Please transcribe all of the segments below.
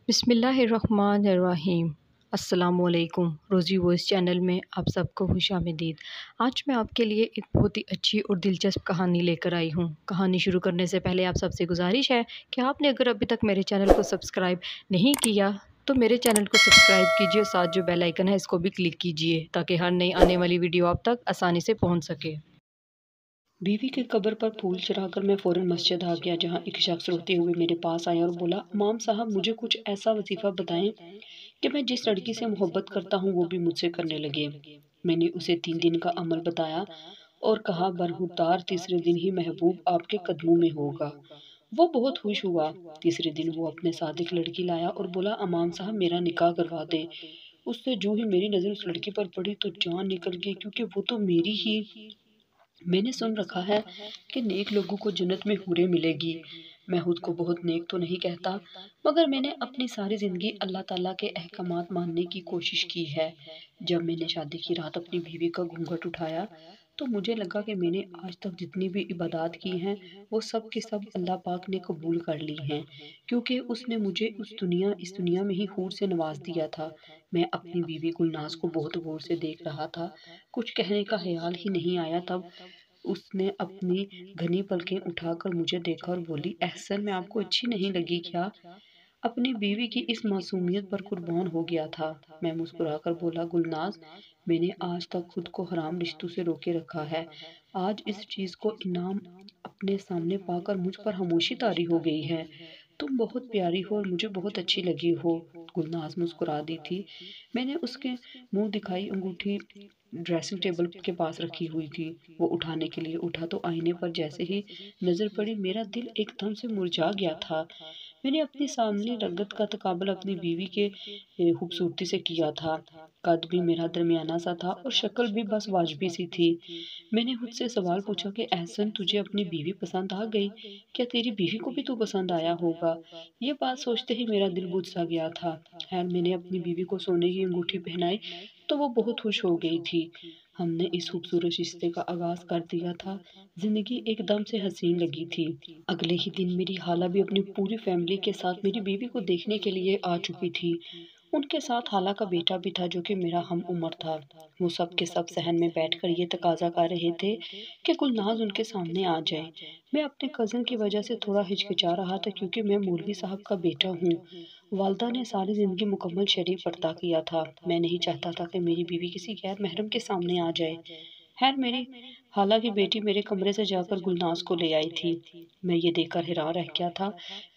بسم اللہ الرحمن الرحیم۔ السلام علیکم۔ روزی وائس چینل میں آپ سب کو خوش آمدید۔ آج میں آپ کے لیے ایک بہت ہی اچھی اور دلچسپ کہانی لے کر آئی ہوں۔ کہانی شروع کرنے سے پہلے آپ سب سے گزارش ہے کہ آپ نے اگر ابھی تک میرے چینل کو سبسکرائب نہیں کیا تو میرے چینل کو سبسکرائب کیجیے اور ساتھ جو بیل آئیکن ہے اس کو بھی کلک کیجیے تاکہ ہر نئی آنے والی ویڈیو آپ تک آسانی سے پہنچ سکے۔ بیوی کے قبر پر پھول چڑھا کر میں فوراً مسجد آ گیا، جہاں ایک شخص روتے ہوئے میرے پاس آیا اور بولا، امام صاحب مجھے کچھ ایسا وظیفہ بتائیں کہ میں جس لڑکی سے محبت کرتا ہوں وہ بھی مجھ سے کرنے لگے۔ میں نے اسے 3 دن کا عمل بتایا اور کہا برہوتار تیسرے دن ہی محبوب آپ کے قدموں میں ہوگا۔ وہ بہت خوش ہوا۔ تیسرے دن وہ اپنے ساتھ ایک لڑکی لایا اور بولا، امام صاحب میرا نکاح کروا دیں۔ اس سے جو ہی میری نظر اس لڑکی پر پڑی تو جان نکل گئی، کیونکہ وہ تو میری ہی۔ میں نے سن رکھا ہے کہ نیک لوگوں کو جنت میں حوریں ملے گی۔ میں خود کو بہت نیک تو نہیں کہتا، مگر میں نے اپنی ساری زندگی اللہ تعالیٰ کے احکامات ماننے کی کوشش کی ہے۔ جب میں نے شادی کی رات اپنی بیوی کا گھونگھٹ اٹھایا تو مجھے لگا کہ میں نے آج تک جتنی بھی عبادات کی ہیں وہ سب کے سب اللہ پاک نے قبول کر لی ہیں، کیونکہ اس نے مجھے اس دنیا میں ہی حور سے نواز دیا تھا۔ میں اپنی بیوی گلناز کو بہت غور سے دیکھ رہا تھا، کچھ کہنے کا خیال ہی نہیں آیا۔ تب اس نے اپنی گھنی پلکیں اٹھا کر مجھے دیکھا اور بولی، احسن میں آپ کو اچھی نہیں لگی کیا؟ اپنی بیوی کی اس معصومیت پر قربان ہو گیا تھا۔ میں مسکرا کر بولا، گلناز میں نے آج تک خود کو حرام رشتوں سے روکے رکھا ہے، آج اس چیز کو انعام اپنے سامنے پا کر مجھ پر خاموشی طاری ہو گئی ہے۔ تم بہت پیاری ہو اور مجھے بہت اچھی لگی ہو۔ گلناز مسکرا دی تھی۔ میں نے اس کے منہ دکھائی انگوٹھی ڈریسنگ ٹیبل کے پاس رکھی ہوئی تھی۔ وہ اٹھانے کے لیے اٹھا تو آئینے پر جیسے ہی نظر پڑی میرا دل ایک دم سے مرجھا گیا تھا۔ میں نے اپنی سامنے رنگت کا تقابل اپنی بیوی کے خوبصورتی سے کیا تھا۔ قد بھی میرا درمیانہ سا تھا اور شکل بھی بس واجبی سی تھی۔ میں نے خود سے سوال پوچھا کہ احسن تجھے اپنی بیوی پسند آ گئی؟ کیا تیری بیوی کو بھی تو پسند آیا ہوگا؟ یہ بات سوچتے ہی میرا دل بجھ سا گیا تھا۔ خیر میں نے اپنی بیوی کو سونے کی انگوٹھی پہنائی تو وہ بہت خوش ہو گئی تھی۔ ہم نے اس خوبصورت رشتے کا آغاز کر دیا تھا۔ زندگی ایک دم سے حسین لگی تھی۔ اگلے ہی دن میری خالہ بھی اپنی پوری فیملی کے ساتھ میری بیوی کو دیکھنے کے لیے آ چکی تھی۔ ان کے ساتھ خالہ کا بیٹا بھی تھا جو کہ میرا ہم عمر تھا۔ وہ سب کے سب صحن میں بیٹھ کر یہ تقاضا کر رہے تھے کہ گلناز ان کے سامنے آ جائے۔ میں اپنے کزن کی وجہ سے تھوڑا ہچکچا رہا تھا، کیونکہ میں مولوی صاحب کا بیٹا ہوں۔ والدہ نے ساری زندگی مکمل شریف پردہ کیا تھا۔ میں نہیں چاہتا تھا کہ میری بیوی کسی غیر محرم کے سامنے آ جائے۔ خیر میری خالہ کی بیٹی میرے کمرے سے جا کر گلناز کو لے آئی تھی۔ میں یہ دیکھ کر حیران رہ گیا تھا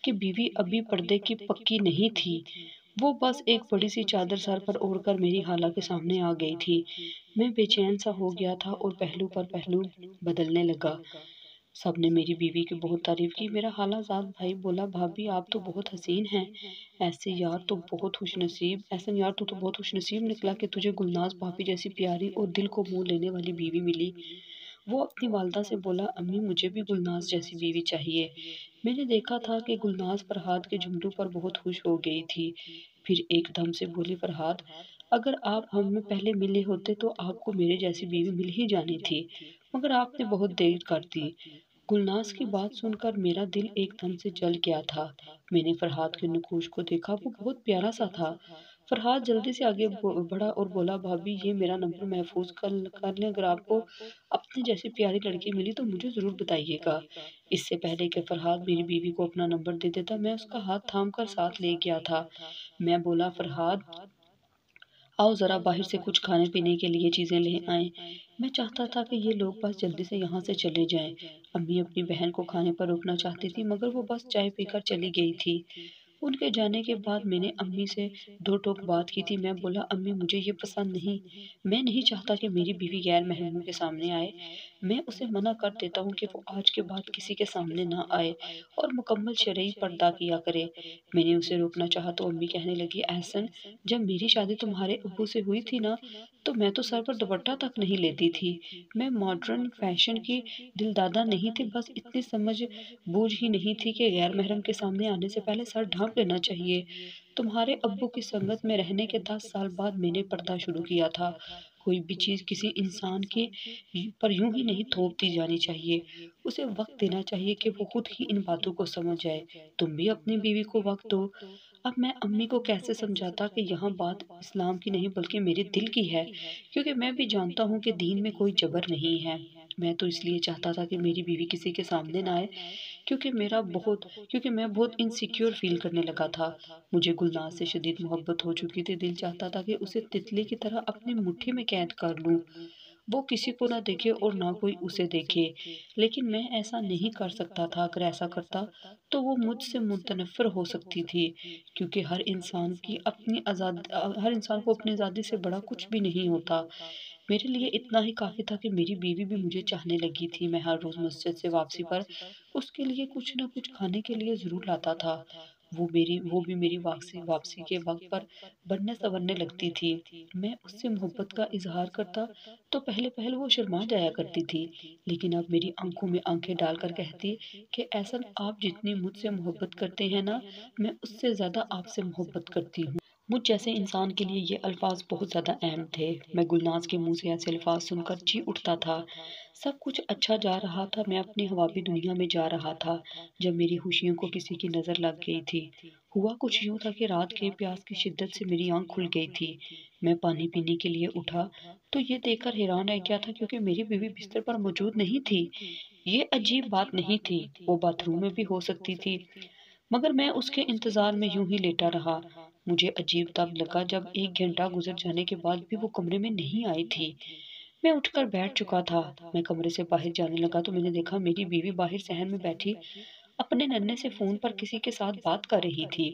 کہ بیوی ابھی پردے کی پکی نہیں تھی۔ وہ بس ایک بڑی سی چادر سر پر اوڑھ کر میری خالہ کے سامنے آ گئی تھی۔ میں بے چین سا ہو گیا تھا اور پہلو پر پہلو بدلنے لگا۔ سب نے میری بیوی کی بہت تعریف کی۔ میرا خالہ زاد بھائی بولا، بھابھی آپ تو بہت حسین ہیں، ایسن یار تو بہت خوش نصیب نکلا کہ تجھے گلناز بھابھی جیسی پیاری اور دل کو مو لینے والی بیوی ملی۔ وہ اپنی والدہ سے بولا، امی مجھے بھی گلناز جیسی بیوی چاہیے۔ میں نے دیکھا تھا کہ گلناز فرحاد کے جملوں پر بہت خوش ہو گئی تھی۔ پھر ایک دم سے بولی، فرحاد اگر آپ ہم میں پہلے ملے ہوتے تو آپ کو میرے جیسی بیوی مل ہی جانی تھی، مگر آپ نے بہت دیر کر دی۔ گلناز کی بات سن کر میرا دل ایک دم سے جل گیا تھا۔ میں نے فرحاد کے نقوش کو دیکھا، وہ بہت پیارا سا تھا۔ فرحاد جلدی سے آگے بڑھا اور بولا، بھابھی یہ میرا نمبر محفوظ کر لیں، اگر آپ کو اپنے جیسی پیاری لڑکی ملی تو مجھے ضرور بتائیے گا۔ اس سے پہلے کہ فرحاد میری بیوی کو اپنا نمبر دے دیتا میں اس کا ہاتھ تھام کر ساتھ لے گیا تھا۔ میں بولا، فرحاد آؤ ذرا باہر سے کچھ کھانے پینے کے لیے چیزیں لے آئیں۔ میں چاہتا تھا کہ یہ لوگ بس جلدی سے یہاں سے چلے جائیں۔ امی اپنی بہن کو کھانے پر روکنا چاہتی تھی، مگر وہ بس چائے پی کر چلی گئی تھی۔ ان کے جانے کے بعد میں نے امی سے 2 ٹوک بات کی تھی۔ میں بولا، امی مجھے یہ پسند نہیں، میں نہیں چاہتا کہ میری بیوی غیر محرموں کے سامنے آئے۔ میں اسے منع کر دیتا ہوں کہ وہ آج کے بعد کسی کے سامنے نہ آئے اور مکمل شرعی پردہ کیا کرے۔ میں نے اسے روکنا چاہا تو امی کہنے لگی، احسن جب میری شادی تمہارے ابو سے ہوئی تھی نا تو میں تو سر پر دوپٹہ تک نہیں لیتی تھی۔ میں ماڈرن فیشن کی دلدادہ نہیں تھی، بس اتنی سمجھ بوجھ ہی نہیں تھی کہ غیر محرم کے سامنے آنے سے پہلے سر ڈھانپ لینا چاہیے۔ تمہارے ابو کی سنگت میں رہنے کے 10 سال بعد میں نے پردہ شروع کیا تھا۔ کوئی بھی چیز کسی انسان کے پر یوں ہی نہیں تھوپ دی جانی چاہیے، اسے وقت دینا چاہیے کہ وہ خود ہی ان باتوں کو سمجھ جائے۔ تم بھی اپنی بیوی کو وقت دو۔ اب میں امی کو کیسے سمجھاتا کہ یہاں بات اسلام کی نہیں بلکہ میرے دل کی ہے، کیونکہ میں بھی جانتا ہوں کہ دین میں کوئی جبر نہیں ہے۔ میں تو اس لیے چاہتا تھا کہ میری بیوی کسی کے سامنے نہ آئے، کیونکہ میں بہت انسیکیور فیل کرنے لگا تھا۔ مجھے گلناز سے شدید محبت ہو چکی تھی، دل چاہتا تھا کہ اسے تتلی کی طرح اپنی مٹھی میں قید کر لوں، وہ کسی کو نہ دیکھے اور نہ کوئی اسے دیکھے۔ لیکن میں ایسا نہیں کر سکتا تھا، اگر ایسا کرتا تو وہ مجھ سے متنفر ہو سکتی تھی، کیونکہ ہر انسان کو اپنی آزادی سے بڑا کچھ بھی نہیں ہوتا۔ میرے لیے اتنا ہی کافی تھا کہ میری بیوی بھی مجھے چاہنے لگی تھی۔ میں ہر روز مسجد سے واپسی پر اس کے لیے کچھ نہ کچھ کھانے کے لیے ضرور لاتا تھا۔ وہ بھی میری واپسی کے وقت پر بننے سنورنے لگتی تھی۔ میں اس سے محبت کا اظہار کرتا تو پہلے وہ شرما جایا کرتی تھی، لیکن اب میری آنکھوں میں آنکھیں ڈال کر کہتی کہ احسن، آپ جتنی مجھ سے محبت کرتے ہیں نا، میں اس سے زیادہ آپ سے محبت کرتی ہوں۔ مجھ جیسے انسان کے لیے یہ الفاظ بہت زیادہ اہم تھے۔ میں گلناز کے منہ سے ایسے الفاظ سن کر چی اٹھتا تھا۔ سب کچھ اچھا جا رہا تھا، میں اپنی خوابی دنیا میں جا رہا تھا، جب میری خوشیوں کو کسی کی نظر لگ گئی تھی۔ ہوا کچھ یوں تھا کہ رات کے پیاس کی شدت سے میری آنکھ کھل گئی تھی۔ میں پانی پینے کے لیے اٹھا تو یہ دیکھ کر حیران رہ گیا تھا، کیونکہ میری بیوی بستر پر موجود نہیں تھی۔ یہ عجیب بات نہیں تھی، وہ باتھ روم میں بھی ہو سکتی تھی، مگر میں اس کے انتظار میں یوں ہی لیٹا رہا۔ مجھے عجیب تب لگا جب 1 گھنٹہ گزر جانے کے بعد بھی وہ کمرے میں نہیں آئی تھی۔ میں اٹھ کر بیٹھ چکا تھا۔ میں کمرے سے باہر جانے لگا تو میں نے دیکھا میری بیوی باہر صحن میں بیٹھی اپنے ننھے سے فون پر کسی کے ساتھ بات کر رہی تھی۔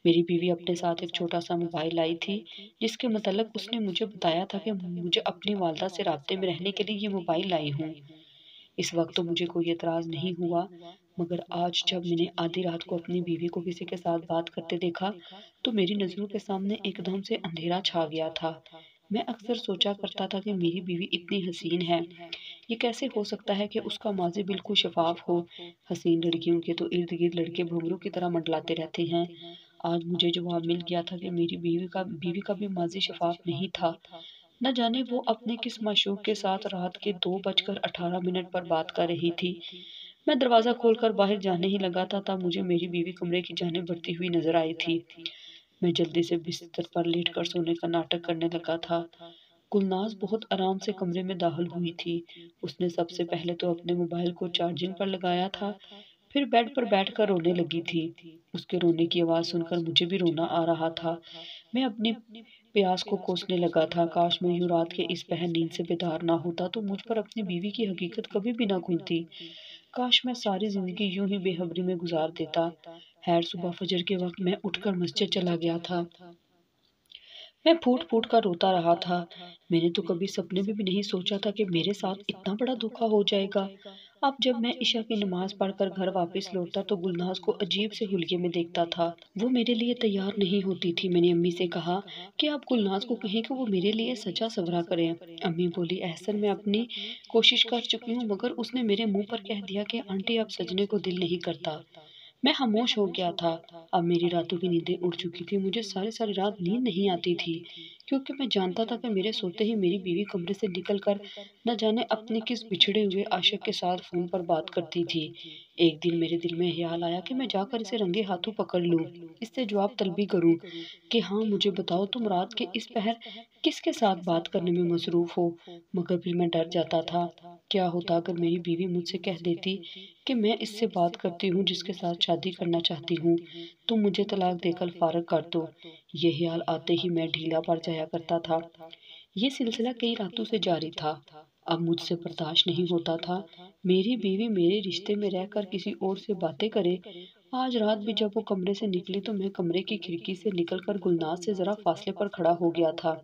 میری بیوی اپنے ساتھ ایک چھوٹا سا موبائل لائی تھی، جس کے متعلق اس نے مجھے بتایا تھا کہ مجھے اپنی والدہ سے رابطے میں رہنے کے لیے یہ موبائل لائی ہوں۔ اس وقت تو مجھے کوئی اعتراض نہیں ہوا، مگر آج جب میں نے آدھی رات کو اپنی بیوی کو کسی کے ساتھ بات کرتے دیکھا تو میری نظروں کے سامنے ایک دم سے اندھیرا چھا گیا تھا۔ میں اکثر سوچا کرتا تھا کہ میری بیوی اتنی حسین ہے، یہ کیسے ہو سکتا ہے کہ اس کا ماضی بالکل شفاف ہو؟ حسین لڑکیوں کے تو ارد گرد لڑکے بھونروں کی طرح منڈلاتے رہتے ہیں۔ آج مجھے جواب مل گیا تھا کہ میری بیوی کا بھی ماضی شفاف نہیں تھا۔ نہ جانے وہ اپنے کس معشوق کے ساتھ رات کے 2:18 پر بات کر رہی تھی۔ میں دروازہ کھول کر باہر جانے ہی لگا تھا، تب مجھے میری بیوی کمرے کی جانب بڑھتی ہوئی نظر آئی تھی۔ میں جلدی سے بستر پر لیٹ کر سونے کا ناٹک کرنے لگا تھا۔ گلناز بہت آرام سے کمرے میں داخل ہوئی تھی۔ اس نے سب سے پہلے تو اپنے موبائل کو چارجنگ پر لگایا تھا، پھر بیڈ پر بیٹھ کر رونے لگی تھی۔ اس کے رونے کی آواز سن کر مجھے بھی رونا آ رہا تھا۔ میں اپنی پیاس کو کوسنے لگا تھا۔ کاش میں یوں رات کے اس پہر نیند سے بیدار نہ ہوتا تو مجھ پر اپنی بیوی کی حقیقت کبھی بھی نہ کھلتی۔ کاش میں ساری زندگی یوں ہی بے خبری میں گزار دیتا۔ خیر، صبح فجر کے وقت میں اٹھ کر مسجد چلا گیا تھا۔ میں پھوٹ پھوٹ کر روتا رہا تھا۔ میں نے تو کبھی سپنے میں بھی نہیں سوچا تھا کہ میرے ساتھ اتنا بڑا دھوکا ہو جائے گا۔ اب جب میں عشاء کی نماز پڑھ کر گھر واپس لوٹتا تو گلناز کو عجیب سے حلیے میں دیکھتا تھا۔ وہ میرے لیے تیار نہیں ہوتی تھی۔ میں نے امی سے کہا کہ آپ گلناز کو کہیں کہ وہ میرے لیے سجا سورا کریں۔ امی بولی، احسن میں اپنی کوشش کر چکی ہوں، مگر اس نے میرے منہ پر کہہ دیا کہ آنٹی اب سجنے کو دل نہیں کرتا۔ میں خاموش ہو گیا تھا۔ اب میری راتوں کی نیندیں اڑ چکی تھی۔ مجھے ساری رات نیند نہیں آتی تھی، کیونکہ میں جانتا تھا کہ میرے سوتے ہی میری بیوی کمرے سے نکل کر نہ جانے اپنے کس بچھڑے ہوئے عاشق کے ساتھ فون پر بات کرتی تھی۔ ایک دن میرے دل میں خیال آیا کہ میں جا کر اسے رنگے ہاتھوں پکڑ لوں، اس سے جواب طلبی کروں کہ ہاں مجھے بتاؤ تم رات کے اس پہر کس کے ساتھ بات کرنے میں مصروف ہو؟ مگر پھر میں ڈر جاتا تھا، کیا ہوتا اگر میری بیوی مجھ سے کہہ دیتی کہ میں اس سے بات کرتی ہوں جس کے ساتھ شادی کرنا چاہتی ہوں، تم مجھے طلاق دے کر فارغ کر دو۔ یہ خیال آتے ہی میں ڈھیلا پڑ جایا کرتا تھا۔ یہ سلسلہ کئی راتوں سے جاری تھا۔ اب مجھ سے برداشت نہیں ہوتا تھا میری بیوی میرے رشتے میں رہ کر کسی اور سے باتیں کرے۔ آج رات بھی جب وہ کمرے سے نکلی تو میں کمرے کی کھڑکی سے نکل کر گلناز سے ذرا فاصلے پر کھڑا ہو گیا تھا۔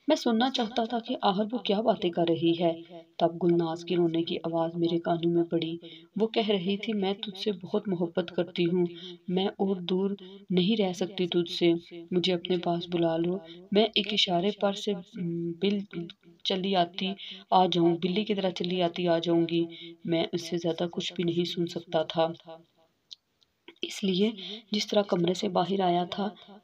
میں سننا چاہتا تھا کہ آخر وہ کیا باتیں کر رہی ہے۔ تب گلناز کی رونے کی آواز میرے کانوں میں پڑی۔ وہ کہہ رہی تھی، میں تجھ سے بہت محبت کرتی ہوں، میں اور دور نہیں رہ سکتی تجھ سے، مجھے اپنے پاس بلا لو۔ میں ایک اشارے پر سے بلی کی طرح چلی آتی آ جاؤں گی۔ میں اس سے زیادہ کچھ بھی نہیں سن سکتا تھا، اس لیے جس طرح کمرے سے باہر آیا تھا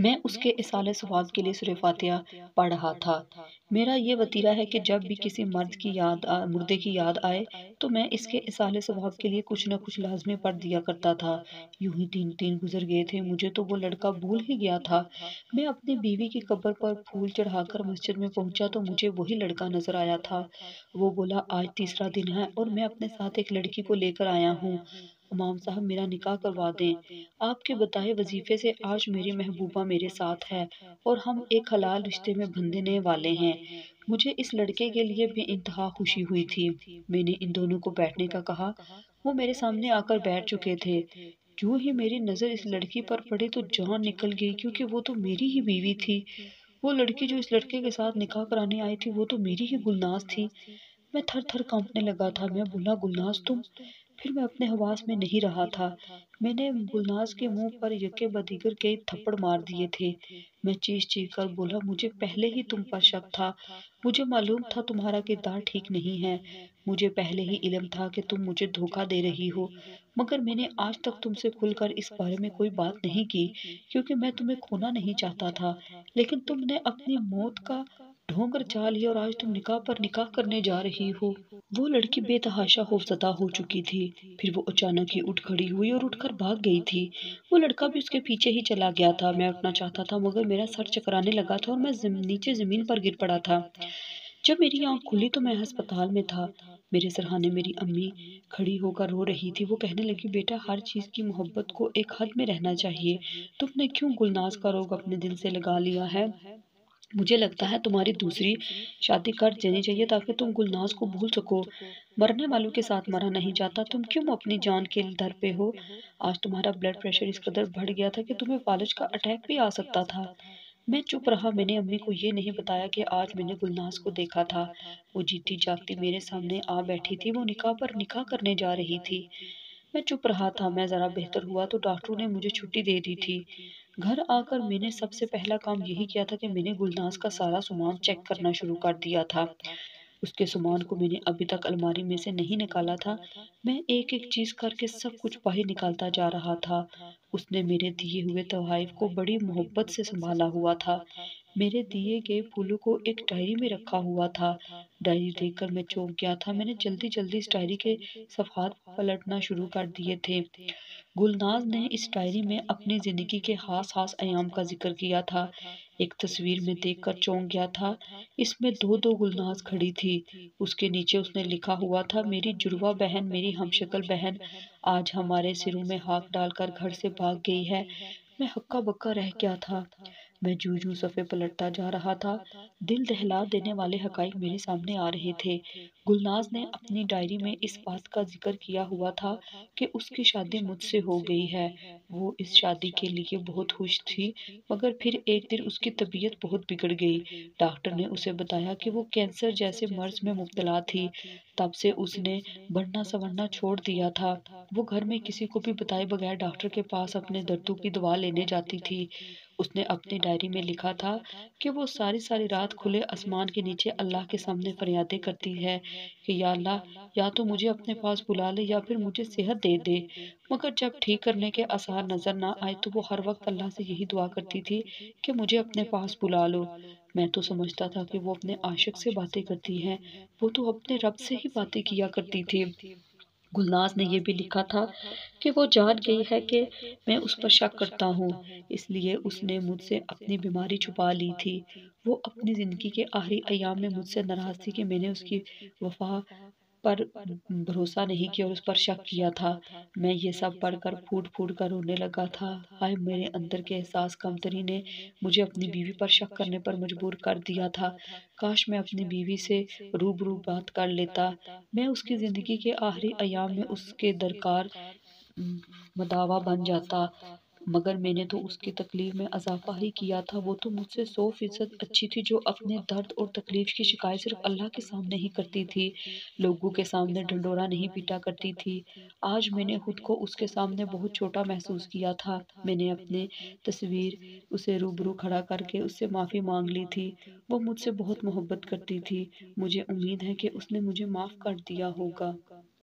میں اس کے اصالِ ثواب کے لیے سورہ فاتحہ پڑھ رہا تھا۔ میرا یہ وتیرہ ہے کہ جب بھی کسی مردے کی یاد آئے تو میں اس کے اصالِ ثواب کے لیے کچھ نہ کچھ لازمی پڑھ دیا کرتا تھا۔ یوں ہی 3 گزر گئے تھے، مجھے تو وہ لڑکا بھول ہی گیا تھا۔ میں اپنی بیوی کی قبر پر پھول چڑھا کر مسجد میں پہنچا تو مجھے وہی لڑکا نظر آیا تھا۔ وہ بولا، آج تیسرا دن ہے اور میں اپنے ساتھ ایک لڑکی کو لے کر آیا ہوں۔ امام صاحب میرا نکاح کروا دیں۔ آپ کے بتائے وظیفے سے آج میری محبوبہ میرے ساتھ ہے اور ہم ایک حلال رشتے میں بندھنے والے ہیں۔ مجھے اس لڑکے کے لیے بے انتہا خوشی ہوئی تھی۔ میں نے ان دونوں کو بیٹھنے کا کہا۔ وہ میرے سامنے آ کر بیٹھ چکے تھے۔ جو ہی میری نظر اس لڑکی پر پڑی تو جان نکل گئی، کیونکہ وہ تو میری ہی بیوی تھی۔ وہ لڑکی جو اس لڑکے کے ساتھ نکاح کرانے آئی تھی وہ تو میری ہی گلناز تھی۔ میں تھر تھر کانپنے لگا تھا۔ میں بولا، گلناز تم؟ پھر میں اپنے حواس میں نہیں رہا تھا۔ میں نے گلناز کے منہ پر یکے بدیگر کئی تھپڑ مار دیے تھے۔ میں چیخ چیخ کر بولا، مجھے پہلے ہی تم پر شک تھا۔ مجھے معلوم تھا تمہارا کردار ٹھیک نہیں ہے۔ مجھے پہلے ہی علم تھا کہ تم مجھے دھوکہ دے رہی ہو، مگر میں نے آج تک تم سے کھل کر اس بارے میں کوئی بات نہیں کی، کیونکہ میں تمہیں کھونا نہیں چاہتا تھا۔ لیکن تم نے اپنی موت کا ڈھونگ رچا لیا اور آج تم نکاح پر نکاح کرنے جا رہی ہو۔ وہ لڑکی بے تحاشا خوفزدہ ہو چکی تھی۔ پھر وہ اچانک ہی اٹھ کھڑی ہوئی اور اٹھ کر بھاگ گئی تھی۔ وہ لڑکا بھی اس کے پیچھے ہی چلا گیا تھا۔ میں اٹھنا چاہتا تھا مگر میرا سر چکرانے لگا تھا اور میں نیچے زمین پر گر پڑا تھا۔ جب میری آنکھ کھلی تو میں ہسپتال میں تھا۔ میرے سرہانے میری امی کھڑی ہو کر رو رہی تھی۔ وہ کہنے لگی، بیٹا، ہر چیز کی محبت کو ایک حد میں رہنا چاہیے۔ تم نے کیوں گلناز کا روگ اپنے دل سے لگا لیا ہے؟ مجھے لگتا ہے تمہاری دوسری شادی کر دینی چاہیے تاکہ تم گلناز کو بھول سکو۔ مرنے والوں کے ساتھ مرا نہیں جاتا۔ تم کیوں اپنی جان کے در پہ ہو؟ آج تمہارا بلڈ پریشر اس قدر بڑھ گیا تھا کہ تمہیں فالج کا اٹیک بھی آ سکتا تھا۔ میں چپ رہا۔ میں نے امی کو یہ نہیں بتایا کہ آج میں نے گلناز کو دیکھا تھا۔ وہ جیتی جاگتی میرے سامنے آ بیٹھی تھی۔ وہ نکاح پر نکاح کرنے جا رہی تھی۔ میں چپ رہا تھا۔ میں ذرا بہتر ہوا تو ڈاکٹروں نے مجھے چھٹی دے دی تھی۔ گھر آ کر میں نے سب سے پہلا کام یہی کیا تھا کہ میں نے گلناز کا سارا سامان چیک کرنا شروع کر دیا تھا۔ اس کے سامان کو میں نے ابھی تک الماری میں سے نہیں نکالا تھا۔ میں ایک ایک چیز کر کے سب کچھ باہر نکالتا جا رہا تھا۔ اس نے میرے دیے ہوئے تحائف کو بڑی محبت سے سنبھالا ہوا تھا۔ میرے دیے گئے پھولوں کو ایک ڈائری میں رکھا ہوا تھا۔ ڈائری دیکھ کر میں چونک گیا تھا۔ میں نے جلدی جلدی اس ڈائری کے صفحات پلٹنا شروع کر دیے تھے۔ گلناز نے اس ڈائری میں اپنی زندگی کے خاص ایام کا ذکر کیا تھا۔ ایک تصویر میں دیکھ کر چونک گیا تھا۔ اس میں دو گلناز کھڑی تھی۔ اس کے نیچے اس نے لکھا ہوا تھا، میری جڑواں بہن، میری ہمشکل بہن آج ہمارے سروں میں خاک ڈال کر گھر سے بھاگ گئی ہے۔ میں ہکا بکا رہ گیا تھا۔ میں جوں صفحے پلٹتا جا رہا تھا، دل دہلا دینے والے حقائق میرے سامنے آ رہے تھے۔ گلناز نے اپنی ڈائری میں اس بات کا ذکر کیا ہوا تھا کہ اس کی شادی مجھ سے ہو گئی ہے۔ وہ اس شادی کے لیے بہت خوش تھی، مگر پھر ایک دن اس کی طبیعت بہت بگڑ گئی۔ ڈاکٹر نے اسے بتایا کہ وہ کینسر جیسے مرض میں مبتلا تھی۔ تب سے اس نے بڑھنا سنورنا چھوڑ دیا تھا۔ وہ گھر میں کسی کو بھی بتائے بغیر ڈاکٹر کے پاس اپنے دردوں کی دوا لینے جاتی تھی۔ اس نے اپنی ڈائری میں لکھا تھا کہ وہ ساری رات کھلے آسمان کے نیچے اللہ کے سامنے فریادیں کرتی ہے کہ یا اللہ، یا تو مجھے اپنے پاس بلا لے یا پھر مجھے صحت دے دے۔ مگر جب ٹھیک کرنے کے آثار نظر نہ آئے تو وہ ہر وقت اللہ سے یہی دعا کرتی تھی کہ مجھے اپنے پاس بلا لو۔ میں تو سمجھتا تھا کہ وہ اپنے عاشق سے باتیں کرتی ہے، وہ تو اپنے رب سے ہی باتیں کیا کرتی تھی۔ گلناز نے یہ بھی لکھا تھا کہ وہ جان گئی ہے کہ میں اس پر شک کرتا ہوں، اس لیے اس نے مجھ سے اپنی بیماری چھپا لی تھی۔ وہ اپنی زندگی کے آخری ایام میں مجھ سے ناراض تھی کہ میں نے اس کی وفا پر بھروسہ نہیں کیا اور اس پر شک کیا تھا۔ میں یہ سب پڑھ کر پھوٹ پھوٹ کر رونے لگا تھا۔ ہائے، میرے اندر کے احساس کمتری نے مجھے اپنی بیوی پر شک کرنے پر مجبور کر دیا تھا۔ کاش میں اپنی بیوی سے روبرو بات کر لیتا۔ میں اس کی زندگی کے آخری ایام میں اس کے درکار مداوا بن جاتا، مگر میں نے تو اس کی تکلیف میں اضافہ ہی کیا تھا۔ وہ تو مجھ سے 100% اچھی تھی، جو اپنے درد اور تکلیف کی شکایت صرف اللہ کے سامنے ہی کرتی تھی، لوگوں کے سامنے ڈھنڈورا نہیں پیٹا کرتی تھی۔ آج میں نے خود کو اس کے سامنے بہت چھوٹا محسوس کیا تھا۔ میں نے اپنے تصویر اسے روبرو کھڑا کر کے اس سے معافی مانگ لی تھی۔ وہ مجھ سے بہت محبت کرتی تھی۔ مجھے امید ہے کہ اس نے مجھے معاف کر دیا ہوگا۔